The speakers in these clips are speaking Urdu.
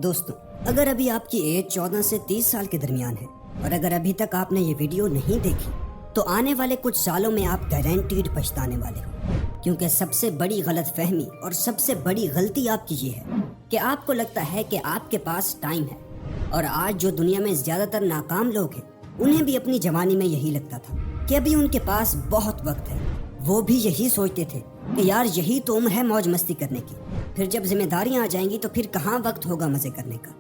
دوستوں، اگر ابھی آپ کی ایج 14 سے 30 سال کے درمیان ہے اور اگر ابھی تک آپ نے یہ ویڈیو نہیں دیکھی تو آنے والے کچھ سالوں میں آپ گارنٹیڈ پچھتانے والے ہو، کیونکہ سب سے بڑی غلط فہمی اور سب سے بڑی غلطی آپ کی یہ ہے کہ آپ کو لگتا ہے کہ آپ کے پاس ٹائم ہے، اور آج جو دنیا میں زیادہ تر ناکام لوگ ہیں انہیں بھی اپنی جوانی میں یہی لگتا تھا کہ ابھی ان کے پاس بہت وقت ہے۔ وہ بھی یہی سوچتے تھے کہ یار یہی تو عمر ہے موج مستی کرنے کی، پھر جب ذمہ داریاں آ جائیں گی تو پھر کہاں وقت ہوگا مزے کرنے کا۔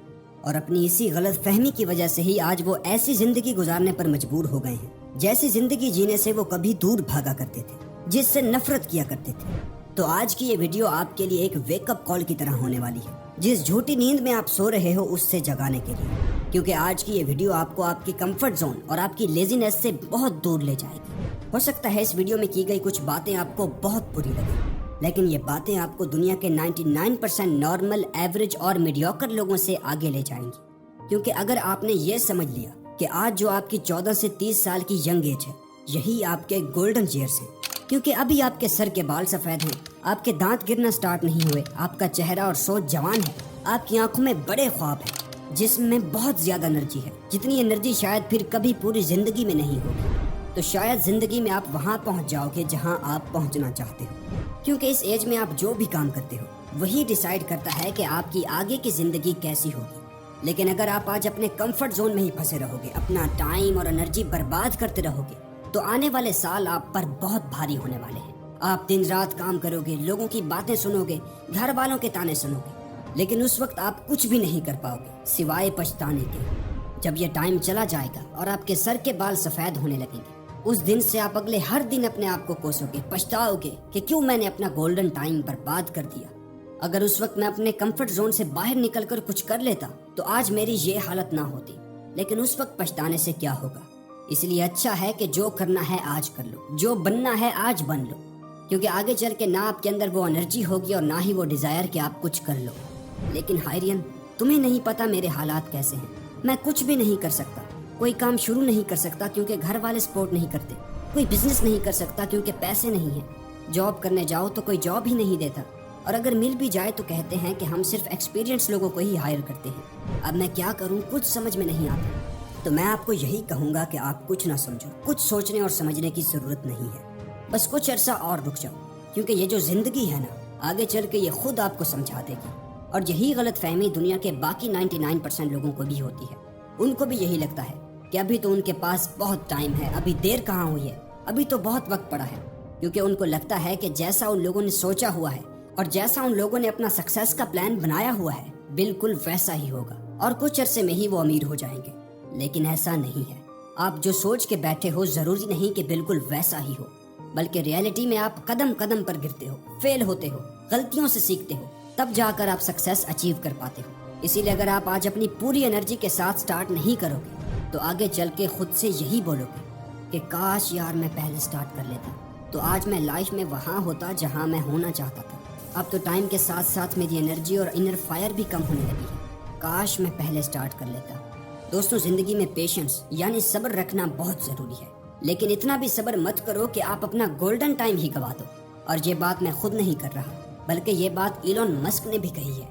اور اپنی اسی غلط فہمی کی وجہ سے ہی آج وہ ایسی زندگی گزارنے پر مجبور ہو گئے ہیں جیسی زندگی جینے سے وہ کبھی دور بھاگا کرتے تھے، جس سے نفرت کیا کرتے تھے۔ تو آج کی یہ ویڈیو آپ کے لیے ایک ویک اپ کال کی طرح ہونے والی ہے، جس جھوٹی نیند میں آپ سو رہے ہو اس سے جگانے کے لیے، کیونکہ آج کی یہ ویڈیو آپ کو آپ کی کمفرٹ زون اور آپ کی لیزینس سے بہت دور لے جائے گی۔ ہو سکتا ہے اس ویڈیو میں کی گئی کچھ باتیں آپ کو بہت بری لگیں، لیکن یہ باتیں آپ کو دنیا کے 99% نارمل، ایوریج اور میڈیوکر لوگوں سے آگے لے جائیں گی، کیونکہ اگر آپ نے یہ سمجھ لیا کہ آج جو آپ کی 14 سے 30 سال کی ینگ ایج ہے یہی آپ کے گولڈن ایئرز ہیں، کیونکہ ابھی آپ کے سر کے بال سفید ہیں، آپ کے دانت گرنا سٹارٹ نہیں ہوئے، آپ کا چہرہ اور سوچ جوان ہے، آپ کی آنکھوں میں بڑے خواب ہیں، جسم میں بہت زیادہ انرجی ہے، جتنی انرجی شاید پھر کبھی پوری زندگی میں نہیں ہوگی، تو شاید زندگی میں آپ وہاں پہنچ جاؤ گے جہاں آپ پہنچنا چاہتے ہو، کیونکہ اس ایج میں آپ جو بھی کام کرتے ہو وہی ڈیسائیڈ کرتا ہے کہ آپ کی آگے کی زندگی کیسی ہوگی۔ لیکن اگر آپ آج اپنے کمفرٹ زون میں ہی پھنسے رہو گے، اپنا ٹائم اور انرجی برباد کرتے رہو گے، تو آنے والے سال آپ پر بہت بھاری ہونے والے ہیں۔ آپ دن رات کام کرو گے، لوگوں کی باتیں سنو گے، گھر والوں کے تانے سنو گے، لیکن اس وقت آپ کچھ بھی نہیں کر پاؤ گے سوائے پچھتانے کے۔ جب یہ ٹائم چلا جائے گا اور آپ کے سر کے بال سفید ہونے لگیں گے، اس دن سے آپ اگلے ہر دن اپنے آپ کو کوسو گے، پچھتاؤ گے کہ کیوں میں نے اپنا گولڈن ٹائم برباد کر دیا۔ اگر اس وقت میں اپنے کمفرٹ زون سے باہر نکل کر کچھ کر لیتا تو آج میری یہ حالت نہ ہوتی، لیکن اس وقت پچھتانے سے کیا ہوگا۔ اس لیے اچھا ہے کہ جو کرنا ہے آج کر لو، جو بننا ہے آج بن لو، کیونکہ آگے چل کے نہ آپ کے اندر وہ انرجی ہوگی اور نہ ہی وہ ڈیزائر کہ آپ کچھ کر لو۔ لیکن ہائرین، تمہیں نہیں پتا میرے حالات کیسے ہیں، میں کچھ بھی نہیں کر سکتا، کوئی کام شروع نہیں کر سکتا کیونکہ گھر والے سپورٹ نہیں کرتے، کوئی بزنس نہیں کر سکتا کیونکہ پیسے نہیں ہیں، جاب کرنے جاؤ تو کوئی جاب ہی نہیں دیتا، اور اگر مل بھی جائے تو کہتے ہیں کہ ہم صرف ایکسپیرینس لوگوں کو ہی ہائر کرتے ہیں۔ اب میں کیا کروں، کچھ سمجھ میں نہیں آتا۔ تو میں آپ کو یہی کہوں گا کہ آپ کچھ نہ سمجھو، کچھ سوچنے اور سمجھنے کی ضرورت نہیں ہے، بس کچھ عرصہ اور رک جاؤ، کیونکہ یہ جو زندگی ہے نا آگے چل کے یہ خود آپ کو سمجھا دے گی۔ اور یہی غلط فہمی دنیا کے باقی 99% لوگوں کو بھی ہوتی ہے، ان کو بھی یہی لگتا ہے کہ ابھی تو ان کے پاس بہت ٹائم ہے، ابھی دیر کہاں ہوئی ہے، ابھی تو بہت وقت پڑا ہے، کیونکہ ان کو لگتا ہے کہ جیسا ان لوگوں نے سوچا ہوا ہے اور جیسا ان لوگوں نے اپنا سکسیس کا پلان بنایا ہوا ہے بالکل ویسا ہی ہوگا، اور کچھ عرصے میں ہی وہ امیر ہو جائیں گے۔ لیکن ایسا نہیں ہے، آپ جو سوچ کے بیٹھے ہو ضروری نہیں کہ بالکل ویسا ہی ہو، بلکہ ریئلٹی میں آپ قدم قدم پر گرتے ہو، فیل ہوتے ہو، غلطیوں سے سیکھتے ہو، تب جا کر آپ سکسیس اچیو کر پاتے ہو۔ اسی لیے اگر آپ آج اپنی پوری انرجی کے ساتھ سٹارٹ نہیں کرو گے تو آگے چل کے خود سے یہی بولو گے کہ کاش یار میں پہلے سٹارٹ کر لیتا تو آج میں لائف میں وہاں ہوتا جہاں میں ہونا چاہتا تھا۔ اب تو ٹائم کے ساتھ ساتھ میری انرجی اور انر فائر بھی کم ہونے لگی ہے، کاش میں پہلے سٹارٹ کر لیتا۔ دوستوں، زندگی میں پیشنس یعنی صبر رکھنا بہت ضروری ہے، لیکن اتنا بھی صبر مت کرو کہ آپ اپنا گولڈن ٹائم ہی گوا دو۔ اور یہ بات میں خود نہیں کر رہا، بلکہ یہ بات ایلون مسک نے بھی کہی ہے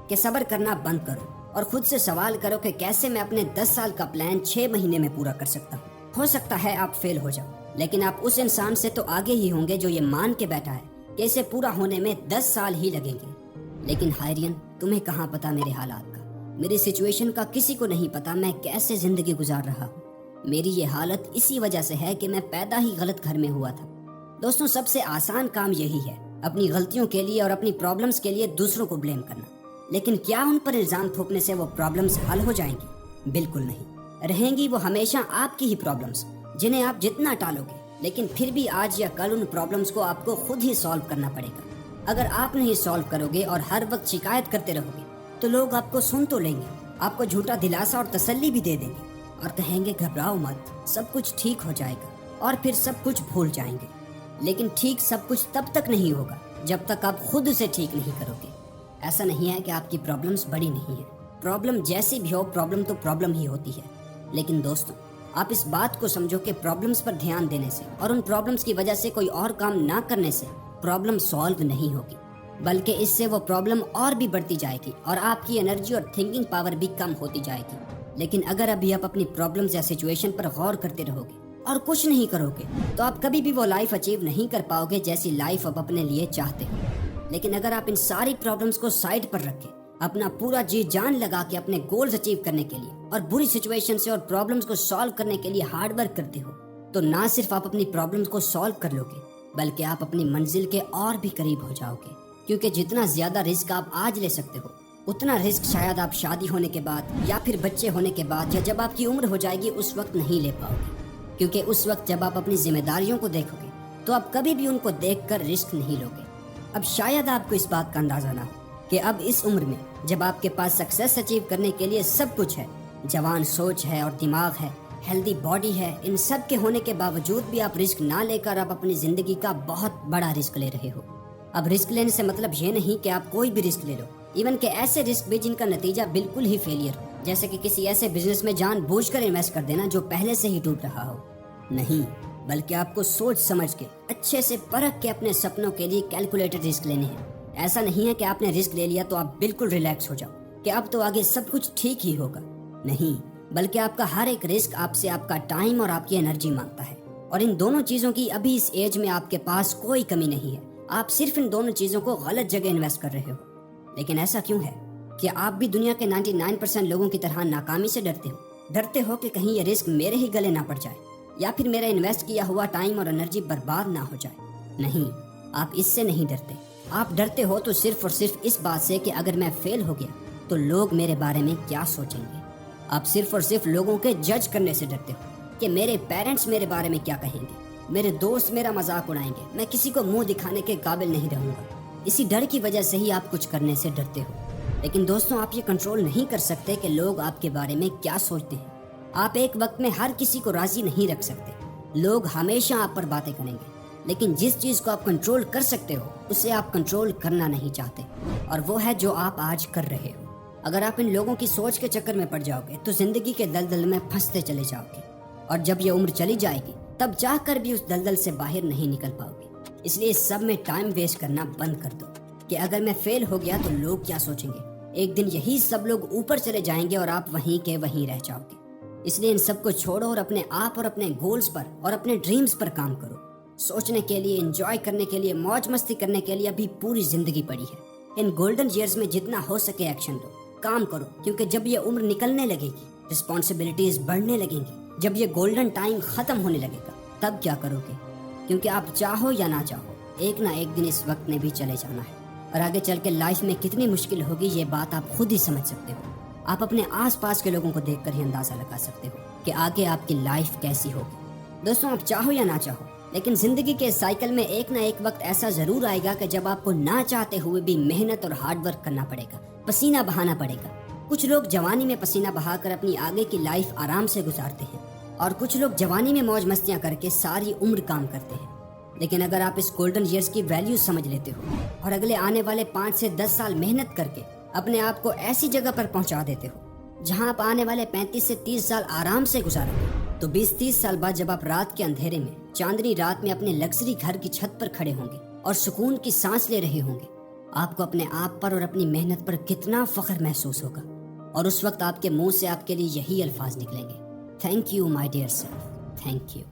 کہ صبر کرنا بند کرو اور خود سے سوال کرو کہ کیسے میں اپنے 10 سال کا پلان 6 مہینے میں پورا کر سکتا ہوں۔ ہو سکتا ہے آپ فیل ہو جاؤ، لیکن آپ اس انسان سے تو آگے ہی ہوں گے جو یہ مان کے بیٹھا ہے کہ اسے پورا ہونے میں 10 سال ہی لگیں گے۔ لیکن ہائرین، تمہیں کہاں پتا میرے حالات کا، میری سچویشن کا کسی کو نہیں پتا میں کیسے زندگی گزار رہا ہوں۔ میری یہ حالت اسی وجہ سے ہے کہ میں پیدا ہی غلط گھر میں ہوا تھا۔ دوستوں، سب سے آسان کام یہی ہے، اپنی غلطیوں کے لیے اور اپنی پرابلمز کے لیے دوسروں کو بلیم کرنا۔ لیکن کیا ان پر الزام تھوپنے سے وہ پرابلمز حل ہو جائیں گی؟ بالکل نہیں، رہیں گی وہ ہمیشہ آپ کی ہی پرابلمز، جنہیں آپ جتنا ٹالو گے لیکن پھر بھی آج یا کل ان پرابلمز کو آپ کو خود ہی سالو کرنا پڑے گا۔ اگر آپ نہیں سالو کرو گے اور ہر وقت شکایت کرتے رہو گے تو لوگ آپ کو سن تو لیں گے، آپ کو جھوٹا دلاسا اور تسلی بھی دے دیں گے اور کہیں گے گھبراؤ مت، سب کچھ ٹھیک ہو جائے گا، اور پھر سب کچھ بھول جائیں گے۔ لیکن ٹھیک سب کچھ تب تک نہیں ہوگا جب تک آپ خود سے ٹھیک نہیں کرو گے۔ ایسا نہیں ہے کہ آپ کی پرابلمز بڑی نہیں ہیں، پرابلم جیسی بھی ہو پرابلم تو پرابلم ہی ہوتی ہے۔ لیکن دوستوں، آپ اس بات کو سمجھو کہ پرابلمز پر دھیان دینے سے اور ان پرابلمز کی وجہ سے کوئی اور کام نہ کرنے سے پرابلم سالو نہیں ہوگی، بلکہ اس سے وہ پرابلم اور بھی بڑھتی جائے گی اور آپ کی انرجی اور تھنکنگ پاور بھی کم ہوتی جائے گی۔ لیکن اگر ابھی آپ اپنی پرابلمز یا سچویشن پر غور کرتے رہو گے اور کچھ نہیں کرو گے تو آپ کبھی بھی وہ لائف اچیو نہیں کر پاؤ گے جیسی لائف آپ اپنے لیے چاہتے ہو۔ لیکن اگر آپ ان ساری پرابلمز کو سائڈ پر رکھیں، اپنا پورا جی جان لگا کے اپنے گولز اچیو کرنے کے لیے اور بری سچویشن سے اور پرابلمز کو سالو کرنے کے لیے ہارڈ ورک کرتے ہو، تو نہ صرف آپ اپنی پرابلمز کو سالو کر لو گے بلکہ آپ اپنی منزل کے اور بھی قریب ہو جاؤ گے۔ کیونکہ جتنا زیادہ رسک آپ آج لے سکتے ہو اتنا رسک شاید آپ شادی ہونے کے بعد یا پھر بچے ہونے کے بعد یا جب آپ کی عمر ہو جائے گی اس وقت نہیں لے پاؤ گے۔ کیونکہ اس وقت جب آپ اپنی ذمہ داریوں کو دیکھو گے تو آپ کبھی بھی ان کو دیکھ کر رسک نہیں لو گے۔ اب شاید آپ کو اس بات کا اندازہ نہ ہو کہ اب اس عمر میں جب آپ کے پاس سکسیس اچیو کرنے کے لیے سب کچھ ہے، جوان سوچ ہے اور دماغ ہے، ہیلدی باڈی ہے، ان سب کے ہونے کے باوجود بھی آپ رسک نہ لے کر آپ اپنی زندگی کا بہت بڑا رسک لے رہے ہو۔ اب رسک لینے سے مطلب یہ نہیں کہ آپ کوئی بھی رسک لے لو، ایون کہ ایسے رسک بھی جن کا نتیجہ بالکل ہی فیلئر ہو، جیسے کہ کسی ایسے بزنس میں جان بوجھ کر انویسٹ کر دینا جو پہلے سے ہی ڈوب رہا ہو۔ نہیں، بلکہ آپ کو سوچ سمجھ کے اچھے سے پرکھ کے اپنے سپنوں کے لیے کیلکولیٹڈ رسک لینے ہیں۔ ایسا نہیں ہے کہ آپ نے رسک لے لیا تو آپ بالکل ریلیکس ہو جاؤ کہ اب تو آگے سب کچھ ٹھیک ہی ہوگا۔ نہیں، بلکہ آپ کا ہر ایک رسک آپ سے آپ کا ٹائم اور آپ کی انرجی مانگتا ہے، اور ان دونوں چیزوں کی ابھی اس ایج میں آپ کے پاس کوئی کمی نہیں ہے۔ آپ صرف ان دونوں چیزوں کو غلط جگہ انویسٹ کر رہے ہو۔ لیکن ایسا کیوں ہے کہ آپ بھی دنیا کے 99% لوگوں کی طرح ناکامی سے ڈرتے ہو کہ کہیں یہ رسک میرے ہی گلے نہ پڑ جائے یا پھر میرا انویسٹ کیا ہوا ٹائم اور انرجی برباد نہ ہو جائے۔ نہیں، آپ اس سے نہیں ڈرتے۔ آپ ڈرتے ہو تو صرف اور صرف اس بات سے کہ اگر میں فیل ہو گیا تو لوگ میرے بارے میں کیا سوچیں گے۔ آپ صرف اور صرف لوگوں کے جج کرنے سے ڈرتے ہو کہ میرے پیرنٹس میرے بارے میں کیا کہیں گے، میرے دوست میرا مذاق اڑائیں گے، میں کسی کو منہ دکھانے کے قابل نہیں رہوں گا۔ اسی ڈر کی وجہ سے ہی آپ کچھ کرنے سے ڈرتے ہو۔ لیکن دوستوں، آپ یہ کنٹرول نہیں کر سکتے کہ لوگ آپ کے بارے میں کیا سوچتے ہیں۔ آپ ایک وقت میں ہر کسی کو راضی نہیں رکھ سکتے۔ لوگ ہمیشہ آپ پر باتیں کریں گے، لیکن جس چیز کو آپ کنٹرول کر سکتے ہو اسے آپ کنٹرول کرنا نہیں چاہتے، اور وہ ہے جو آپ آج کر رہے ہو۔ اگر آپ ان لوگوں کی سوچ کے چکر میں پڑ جاؤ گے تو زندگی کے دلدل میں پھنستے چلے جاؤ گے، اور جب یہ عمر چلی جائے گی تب چاہ کر بھی اس دلدل سے باہر نہیں نکل پاؤ گے۔ اس لیے اس سب میں ٹائم ویسٹ کرنا بند کر دو کہ اگر میں فیل ہو گیا تو لوگ کیا سوچیں گے۔ ایک دن یہی سب لوگ اوپر چلے جائیں گے اور آپ وہیں کے وہیں رہ جاؤ گے۔ اس لیے ان سب کو چھوڑو اور اپنے آپ اور اپنے گولز پر اور اپنے ڈریمز پر کام کرو۔ سوچنے کے لیے، انجوائے کرنے کے لیے، موج مستی کرنے کے لیے ابھی پوری زندگی پڑی ہے۔ ان گولڈن ایئرز میں جتنا ہو سکے ایکشن لو، کام کرو، کیونکہ جب یہ عمر نکلنے لگے گی، رسپانسبلٹیز بڑھنے لگیں گی، جب یہ گولڈن ٹائم ختم ہونے لگے گا تب کیا کرو گے؟ کیونکہ آپ چاہو یا نہ چاہو ایک نہ ایک دن اس وقت نے بھی چلے جانا ہے، اور آگے چل کے لائف میں کتنی مشکل ہوگی یہ بات آپ خود ہی سمجھ سکتے ہو۔ آپ اپنے آس پاس کے لوگوں کو دیکھ کر ہی اندازہ لگا سکتے ہو کہ آگے آپ کی لائف کیسی ہوگی۔ دوستوں، آپ چاہو یا نہ چاہو لیکن زندگی کے سائیکل میں ایک نہ ایک وقت ایسا ضرور آئے گا کہ جب آپ کو نہ چاہتے ہوئے بھی محنت اور ہارڈ ورک کرنا پڑے گا، پسینہ بہانا پڑے گا۔ کچھ لوگ جوانی میں پسینہ بہا کر اپنی آگے کی لائف آرام سے گزارتے ہیں، اور کچھ لوگ جوانی میں موج مستیاں کر کے ساری عمر کام کرتے ہیں۔ لیکن اگر آپ اس گولڈن ایئرز کی ویلیو سمجھ لیتے ہو اور اگلے آنے والے 5 سے 10 سال محنت کر کے اپنے آپ کو ایسی جگہ پر پہنچا دیتے ہو جہاں آپ آنے والے 35 سے 30 سال آرام سے گزارو گے، تو 20-30 سال بعد جب آپ رات کے اندھیرے میں، چاندنی رات میں اپنے لگژری گھر کی چھت پر کھڑے ہوں گے اور سکون کی سانس لے رہے ہوں گے، آپ کو اپنے آپ پر اور اپنی محنت پر کتنا فخر محسوس ہوگا، اور اس وقت آپ کے منہ سے آپ کے لیے یہی الفاظ نکلیں گے: thank you my dear self, thank you.